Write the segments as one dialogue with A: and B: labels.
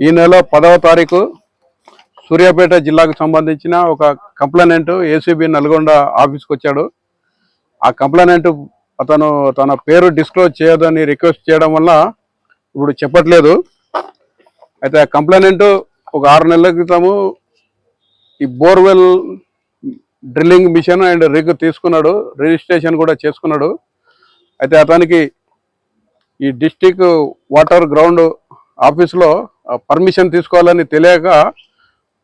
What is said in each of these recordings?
A: ఈ నెల 10వ తారీఖు సూర్యాపేట జిల్లాకు సంబంధించిన ఒక కంప్లైనెంట్ ఏసీబీ నల్గొండ ఆఫీస్కి వచ్చాడు. ఆ కంప్లైనెంట్ అతను తన పేరు డిస్క్లోజ్ చేయదని రిక్వెస్ట్ చేయడం వల్ల ఇప్పుడు చెప్పట్లేదు. అయితే ఆ కంప్లైనెంట్ ఒక 6 నెలల క్రితము ఈ బోర్వెల్ డ్రిల్లింగ్ మిషన్ అండ్ రిగ్ తీసుకున్నాడు, రిజిస్ట్రేషన్ కూడా చేసుకున్నాడు. అయితే అతనికి ఈ డిస్టిక్ వాటర్ గ్రౌండ్ ఆఫీస్లో పర్మిషన్ తీసుకోవాలని తెలియక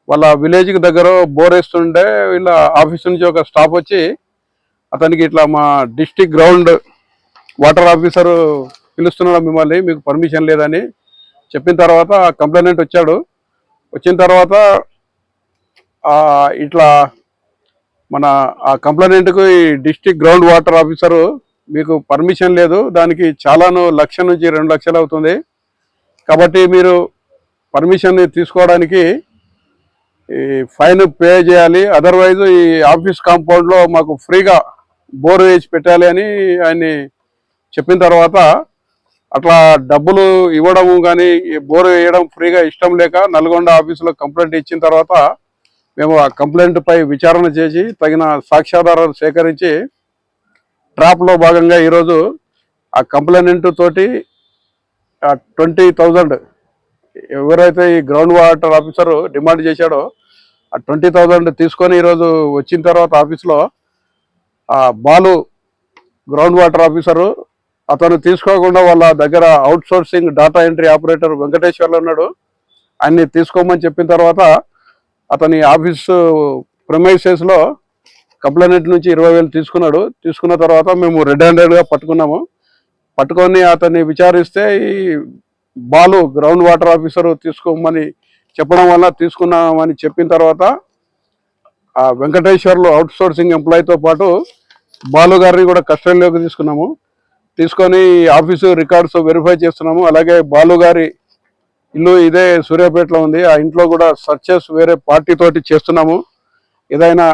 A: వాళ్ళ విలేజ్కి దగ్గర బోర్ వేస్తుంటే వీళ్ళ ఆఫీస్ నుంచి ఒక స్టాఫ్ వచ్చి అతనికి ఇట్లా మా డిస్టిక్ గ్రౌండ్ వాటర్ ఆఫీసరు పిలుస్తున్నాడు మిమ్మల్ని, మీకు పర్మిషన్ లేదని చెప్పిన తర్వాత కంప్లైనెంట్ వచ్చాడు. వచ్చిన తర్వాత ఇట్లా మన ఆ కంప్లైనెంట్కు ఈ డిస్టిక్ గ్రౌండ్ వాటర్ ఆఫీసరు మీకు పర్మిషన్ లేదు, దానికి చాలాను 1,00,000 నుంచి 2 లక్షలు అవుతుంది, కాబట్టి మీరు పర్మిషన్ తీసుకోవడానికి ఈ ఫైన్ పే చేయాలి, అదర్వైజ్ ఈ ఆఫీస్ కాంపౌండ్లో మాకు ఫ్రీగా బోర్ వేసి పెట్టాలి అని ఆయన్ని చెప్పిన తర్వాత అట్లా డబ్బులు ఇవ్వడము కానీ బోర్ వేయడం ఫ్రీగా ఇష్టం లేక నల్గొండ ఆఫీసులో కంప్లైంట్ ఇచ్చిన తర్వాత మేము ఆ కంప్లైంట్ పై విచారణ చేసి తగిన సాక్ష్యాధారాలు సేకరించి ట్రాప్లో భాగంగా ఈరోజు ఆ కంప్లైనెంట్ తోటి 20,000 ఎవరైతే ఈ గ్రౌండ్ వాటర్ ఆఫీసరు డిమాండ్ చేశాడో ఆ 20,000 తీసుకొని ఈరోజు వచ్చిన తర్వాత ఆఫీస్లో ఆ బాలు గ్రౌండ్ వాటర్ ఆఫీసరు అతను తీసుకోకుండా వాళ్ళ దగ్గర out sourcing data entry operator Venkateswarlu ఉన్నాడు, ఆయన్ని తీసుకోమని చెప్పిన తర్వాత అతని ఆఫీసు ప్రిమైసెస్లో కంప్లైనెంట్ నుంచి 20,000 తీసుకున్నాడు. తీసుకున్న తర్వాత మేము రెడ్ హ్యాండెడ్గా పట్టుకొని అతన్ని విచారిస్తే ఈ బాలు గ్రౌండ్ వాటర్ ఆఫీసరు తీసుకోమని చెప్పడం వల్ల తీసుకున్నామని చెప్పిన తర్వాత ఆ వెంకటేశ్వర్లు అవుట్ సోర్సింగ్ ఎంప్లాయీతో పాటు బాలు గారిని కూడా కస్టడీలోకి తీసుకొని ఆఫీసు రికార్డ్స్ వెరిఫై చేస్తున్నాము. అలాగే బాలు గారి ఇల్లు ఇదే సూర్యాపేటలో ఉంది, ఆ ఇంట్లో కూడా సర్చెస్ వేరే పార్టీ తోటి చేస్తున్నాము. ఏదైనా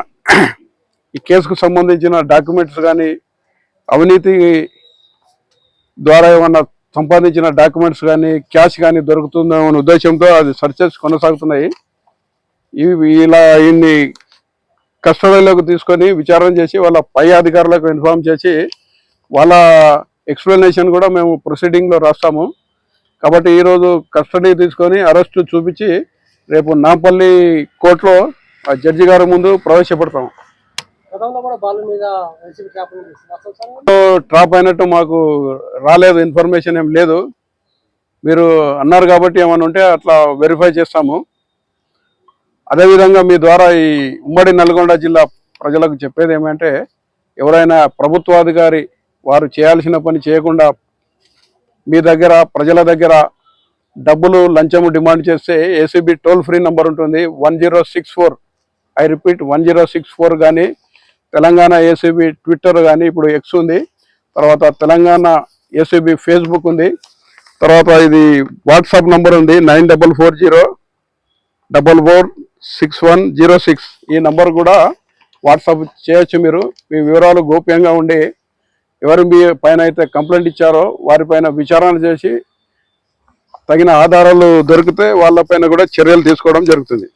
A: ఈ కేసుకు సంబంధించిన డాక్యుమెంట్స్ కానీ అవినీతి ద్వారా ఏమన్నా సంపాదించిన డాక్యుమెంట్స్ కానీ క్యాష్ కానీ దొరుకుతుందో అనే ఉద్దేశంతో అది సర్చెస్ కొనసాగుతున్నాయి. ఇలా ఈయన్ని కస్టడీలోకి తీసుకొని విచారణ చేసి వాళ్ళ పై అధికారులకు ఇన్ఫార్మ్ చేసి వాళ్ళ ఎక్స్ప్లెనేషన్ కూడా మేము ప్రొసీడింగ్లో రాస్తాము. కాబట్టి ఈరోజు కస్టడీ తీసుకొని అరెస్టు చూపించి రేపు నాంపల్లి కోర్టులో ఆ జడ్జి గారి ముందు ప్రవేశపెడతాము. ట్రాప్ అయినట్టు మాకు రాలేదు, ఇన్ఫర్మేషన్ ఏం లేదు. మీరు అన్నారు కాబట్టి ఏమైనా ఉంటే అట్లా వెరిఫై చేస్తాము. అదేవిధంగా మీ ద్వారా ఈ ఉమ్మడి నల్గొండ జిల్లా ప్రజలకు చెప్పేది ఏమంటే, ఎవరైనా ప్రభుత్వాధికారి వారు చేయాల్సిన పని చేయకుండా మీ దగ్గర ప్రజల దగ్గర డబ్బులు లంచము డిమాండ్ చేస్తే ఏసీబీ టోల్ ఫ్రీ నెంబర్ ఉంటుంది 1064, ఐ రిపీట్ 1064 కానీ తెలంగాణ ఏసీబీ ట్విట్టర్ కానీ ఇప్పుడు ఎక్స్ ఉంది, తర్వాత తెలంగాణ ఏసీబీ ఫేస్బుక్ ఉంది, తర్వాత ఇది వాట్సాప్ నంబర్ ఉంది 9440446106. ఈ నంబర్ కూడా వాట్సాప్ చేయొచ్చు. మీరు మీ వివరాలు గోప్యంగా ఉండి ఎవరి పైన అయితే కంప్లైంట్ ఇచ్చారో వారిపైన విచారణ చేసి తగిన ఆధారాలు దొరికితే వాళ్ళపైన కూడా చర్యలు తీసుకోవడం జరుగుతుంది.